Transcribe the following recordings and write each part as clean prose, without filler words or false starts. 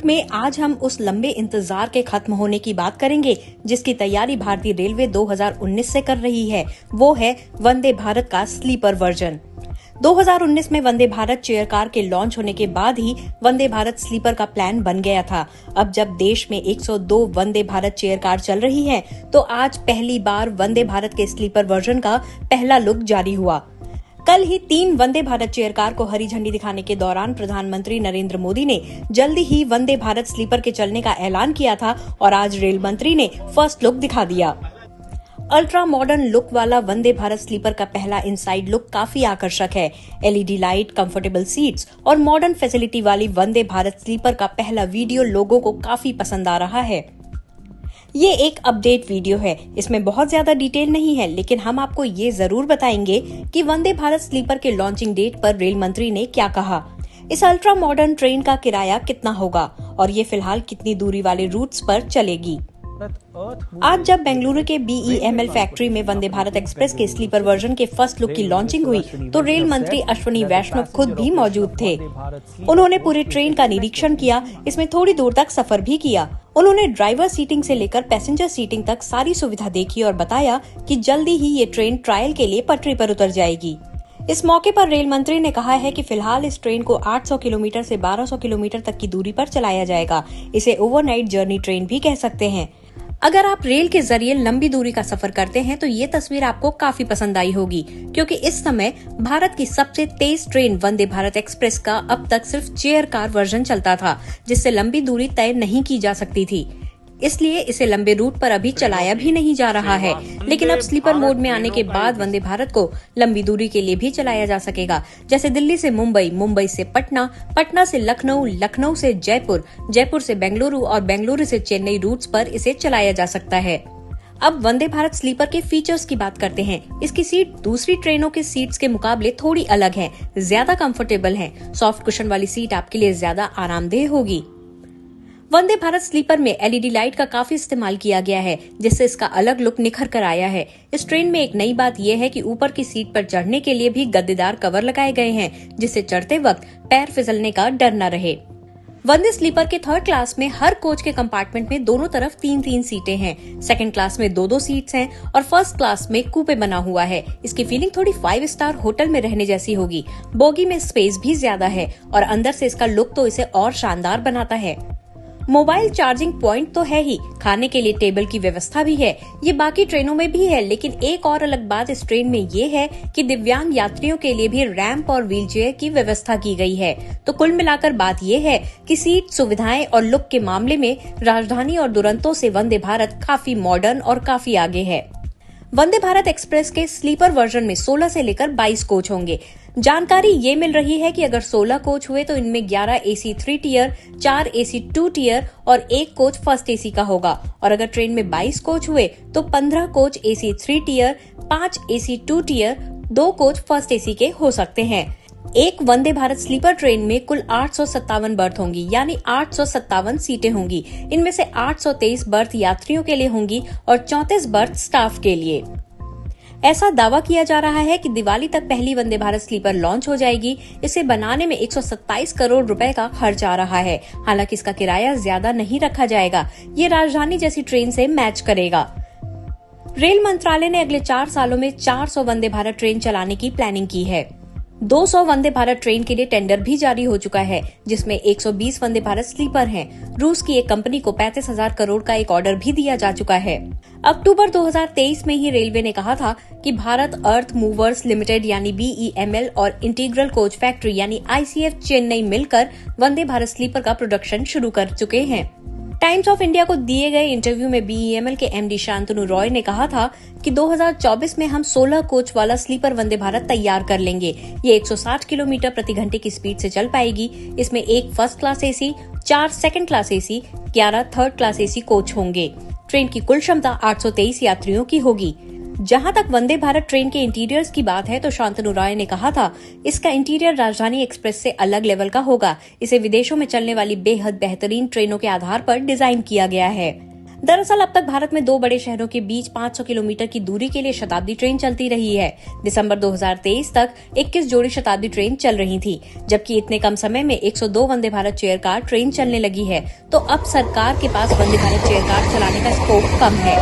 में आज हम उस लंबे इंतजार के खत्म होने की बात करेंगे जिसकी तैयारी भारतीय रेलवे 2019 से कर रही है। वो है वंदे भारत का स्लीपर वर्जन। 2019 में वंदे भारत चेयर कार के लॉन्च होने के बाद ही वंदे भारत स्लीपर का प्लान बन गया था। अब जब देश में 102 वंदे भारत चेयर कार चल रही है, तो आज पहली बार वंदे भारत के स्लीपर वर्जन का पहला लुक जारी हुआ। कल ही 3 वंदे भारत चेयर कार को हरी झंडी दिखाने के दौरान प्रधानमंत्री नरेंद्र मोदी ने जल्दी ही वंदे भारत स्लीपर के चलने का ऐलान किया था और आज रेल मंत्री ने फर्स्ट लुक दिखा दिया। अल्ट्रा मॉडर्न लुक वाला वंदे भारत स्लीपर का पहला इनसाइड लुक काफी आकर्षक है। एलईडी लाइट, कंफर्टेबल सीट्स और मॉडर्न फैसिलिटी वाली वंदे भारत स्लीपर का पहला वीडियो लोगों को काफी पसंद आ रहा है। ये एक अपडेट वीडियो है, इसमें बहुत ज्यादा डिटेल नहीं है, लेकिन हम आपको ये जरूर बताएंगे कि वंदे भारत स्लीपर के लॉन्चिंग डेट पर रेल मंत्री ने क्या कहा। इस अल्ट्रा मॉडर्न ट्रेन का किराया कितना होगा और ये फिलहाल कितनी दूरी वाले रूट्स पर चलेगी। आज जब बेंगलुरु के BEML फैक्ट्री में वंदे भारत एक्सप्रेस के स्लीपर वर्जन के फर्स्ट लुक की लॉन्चिंग हुई, तो रेल मंत्री अश्विनी वैष्णव खुद भी मौजूद थे। उन्होंने पूरी ट्रेन का निरीक्षण किया, इसमें थोड़ी दूर तक सफर भी किया। उन्होंने ड्राइवर सीटिंग से लेकर पैसेंजर सीटिंग तक सारी सुविधा देखी और बताया कि जल्दी ही ये ट्रेन ट्रायल के लिए पटरी पर उतर जाएगी। इस मौके पर रेल मंत्री ने कहा है कि फिलहाल इस ट्रेन को 800 किलोमीटर से 1200 किलोमीटर तक की दूरी पर चलाया जाएगा। इसे ओवरनाइट जर्नी ट्रेन भी कह सकते हैं। अगर आप रेल के जरिए लंबी दूरी का सफर करते हैं तो ये तस्वीर आपको काफी पसंद आई होगी, क्योंकि इस समय भारत की सबसे तेज ट्रेन वंदे भारत एक्सप्रेस का अब तक सिर्फ चेयर कार वर्जन चलता था, जिससे लंबी दूरी तय नहीं की जा सकती थी। इसलिए इसे लंबे रूट पर अभी चलाया भी नहीं जा रहा है, लेकिन अब स्लीपर मोड में आने के बाद वंदे भारत को लंबी दूरी के लिए भी चलाया जा सकेगा, जैसे दिल्ली से मुंबई, मुंबई से पटना, पटना से लखनऊ, लखनऊ से जयपुर, जयपुर से बेंगलुरु और बेंगलुरु से चेन्नई रूट्स पर इसे चलाया जा सकता है। अब वंदे भारत स्लीपर के फीचर्स की बात करते हैं। इसकी सीट दूसरी ट्रेनों के सीट्स के मुकाबले थोड़ी अलग है, ज्यादा कंफर्टेबल है। सॉफ्ट कुशन वाली सीट आपके लिए ज्यादा आरामदेह होगी। वंदे भारत स्लीपर में एलईडी लाइट का काफी इस्तेमाल किया गया है, जिससे इसका अलग लुक निखर कर आया है। इस ट्रेन में एक नई बात यह है कि ऊपर की सीट पर चढ़ने के लिए भी गद्देदार कवर लगाए गए हैं, जिससे चढ़ते वक्त पैर फिसलने का डर न रहे। वंदे स्लीपर के 3rd क्लास में हर कोच के कंपार्टमेंट में दोनों तरफ 3-3 सीटें हैं। 2nd क्लास में 2-2 सीट्स हैं और 1st क्लास में कूपे बना हुआ है। इसकी फीलिंग थोड़ी 5 स्टार होटल में रहने जैसी होगी। बोगी में स्पेस भी ज्यादा है और अंदर से इसका लुक तो इसे और शानदार बनाता है। मोबाइल चार्जिंग पॉइंट तो है ही, खाने के लिए टेबल की व्यवस्था भी है। ये बाकी ट्रेनों में भी है, लेकिन एक और अलग बात इस ट्रेन में ये है कि दिव्यांग यात्रियों के लिए भी रैंप और व्हीलचेयर की व्यवस्था की गई है। तो कुल मिलाकर बात ये है कि सीट, सुविधाएं और लुक के मामले में राजधानी और दुरंतो से वंदे भारत काफी मॉडर्न और काफी आगे है। वंदे भारत एक्सप्रेस के स्लीपर वर्जन में 16 से लेकर 22 कोच होंगे। जानकारी ये मिल रही है कि अगर 16 कोच हुए तो इनमें 11 AC 3 टियर, 4 AC 2 टियर और 1 कोच फर्स्ट AC का होगा। और अगर ट्रेन में 22 कोच हुए तो 15 coach AC 3 tier, 5 AC 2 tier, 2 coach first AC के हो सकते हैं। एक वंदे भारत स्लीपर ट्रेन में कुल 857 बर्थ होंगी, यानी 857 सीटें होंगी। इनमें से 823 बर्थ यात्रियों के लिए होंगी और 34 बर्थ स्टाफ के लिए। ऐसा दावा किया जा रहा है कि दिवाली तक पहली वंदे भारत स्लीपर लॉन्च हो जाएगी। इसे बनाने में 127 करोड़ रुपए का खर्च आ रहा है। हालांकि इसका किराया ज्यादा नहीं रखा जाएगा, ये राजधानी जैसी ट्रेन से मैच करेगा। रेल मंत्रालय ने अगले 4 सालों में 400 वंदे भारत ट्रेन चलाने की प्लानिंग की है। 200 वंदे भारत ट्रेन के लिए टेंडर भी जारी हो चुका है, जिसमें 120 वंदे भारत स्लीपर हैं। रूस की एक कंपनी को 35,000 करोड़ का एक ऑर्डर भी दिया जा चुका है। अक्टूबर 2023 में ही रेलवे ने कहा था कि भारत अर्थ मूवर्स लिमिटेड यानी BEML और इंटीग्रल कोच फैक्ट्री यानी ICF चेन्नई मिलकर वंदे भारत स्लीपर का प्रोडक्शन शुरू कर चुके हैं। टाइम्स ऑफ इंडिया को दिए गए इंटरव्यू में BEML के MD शांतनु रॉय ने कहा था कि 2024 में हम 16 कोच वाला स्लीपर वंदे भारत तैयार कर लेंगे। ये 160 किलोमीटर प्रति घंटे की स्पीड से चल पाएगी। इसमें 1 first class AC, 4 second class AC, 11 third class AC coach होंगे। ट्रेन की कुल क्षमता 823 यात्रियों की होगी। जहां तक वंदे भारत ट्रेन के इंटीरियर्स की बात है तो शांतनु राय ने कहा था, इसका इंटीरियर राजधानी एक्सप्रेस से अलग लेवल का होगा। इसे विदेशों में चलने वाली बेहद बेहतरीन ट्रेनों के आधार पर डिजाइन किया गया है। दरअसल अब तक भारत में 2 बड़े शहरों के बीच 500 किलोमीटर की दूरी के लिए शताब्दी ट्रेन चलती रही है। दिसंबर 2023 तक 21 जोड़ी शताब्दी ट्रेन चल रही थी, जबकि इतने कम समय में 102 वंदे भारत चेयर कार ट्रेन चलने लगी है। तो अब सरकार के पास वंदे भारत चेयर कार चलाने का स्कोप कम है,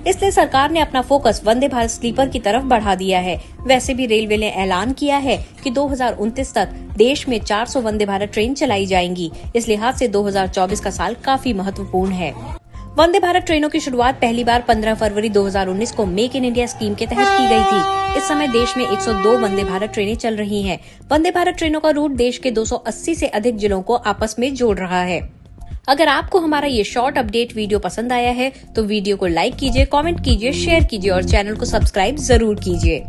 इसलिए सरकार ने अपना फोकस वंदे भारत स्लीपर की तरफ बढ़ा दिया है। वैसे भी रेलवे ने ऐलान किया है कि 2029 तक देश में 400 वंदे भारत ट्रेन चलाई जाएंगी। इस लिहाज से 2024 का साल काफी महत्वपूर्ण है। वंदे भारत ट्रेनों की शुरुआत पहली बार 15 फरवरी 2019 को मेक इन इंडिया स्कीम के तहत की गई थी। इस समय देश में 102 वंदे भारत ट्रेनें चल रही हैं। वंदे भारत ट्रेनों का रूट देश के 280 से अधिक जिलों को आपस में जोड़ रहा है। अगर आपको हमारा ये शॉर्ट अपडेट वीडियो पसंद आया है तो वीडियो को लाइक कीजिए, कमेंट कीजिए, शेयर कीजिए और चैनल को सब्सक्राइब जरूर कीजिए।